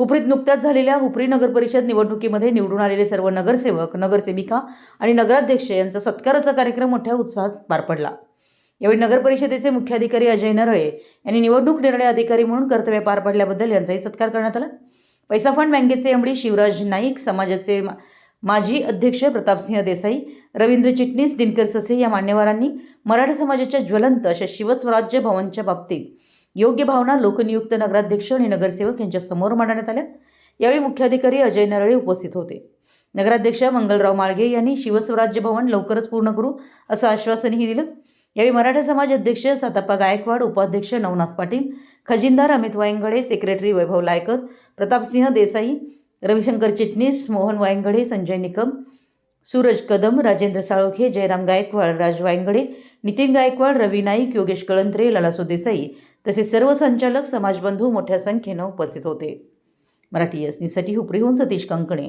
हुपरीत नुकत्याच झालेल्या हुपरी नगर परिषद निवडणुकीमध्ये निवडून आलेले सर्व नगरसेवक, नगरसेविका आणि नगराध्यक्ष यांचा सत्काराचा कार्यक्रम मोठ्या उत्साहात पार पडला। यावेळी नगर परिषदेचे मुख्याधिकारी अजय नरळे यांनी निवडणूक निर्णय अधिकारी म्हणून कर्तव्य पार पाडल्याबद्दल यांचाही सत्कार करण्यात आला। पैसा फंड बँकेचे एमडी शिवराज नाईक, समाजाचे माजी अध्यक्ष प्रतापसिंह देसाई, रवींद्र चिटणीस, दिनकर ससे या मान्यवरांनी मराठा समाजाच्या ज्वलंत अशा शिवस्वराज्य भवनच्या बाबतीत योग्य भावना लोकनियुक्त नगराध्यक्ष आणि नगरसेवक यांच्या समोर मांडण्यात आल्या। यावेळी मुख्याधिकारी अजय नरळे उपस्थित होते। नगराध्यक्ष मंगलराव माळगे यांनी शिवस्वराज्य भवन लवकरच पूर्ण करू असं आश्वासनही दिलं। यावेळी मराठा समाज अध्यक्ष साताप्पा गायकवाड, उपाध्यक्ष नवनाथ पाटील, खजिनदार अमित वायंगडे, सेक्रेटरी वैभव लायकर, प्रतापसिंह देसाई, रविशंकर चिटणीस, मोहन वायंगडे, संजय निकम, सूरज कदम, राजेंद्र साळोखे, जयराम गायकवाड, राज वायंगडे, नितीन गायकवाड, रवी नाईक, योगेश कळंत्रे, ललासो देसाई तसेच सर्व संचालक, समाजबंधू मोठ्या संख्येनं उपस्थित होते। मराठी न्यूजसाठी हुपरीहून सतीश कंकणे।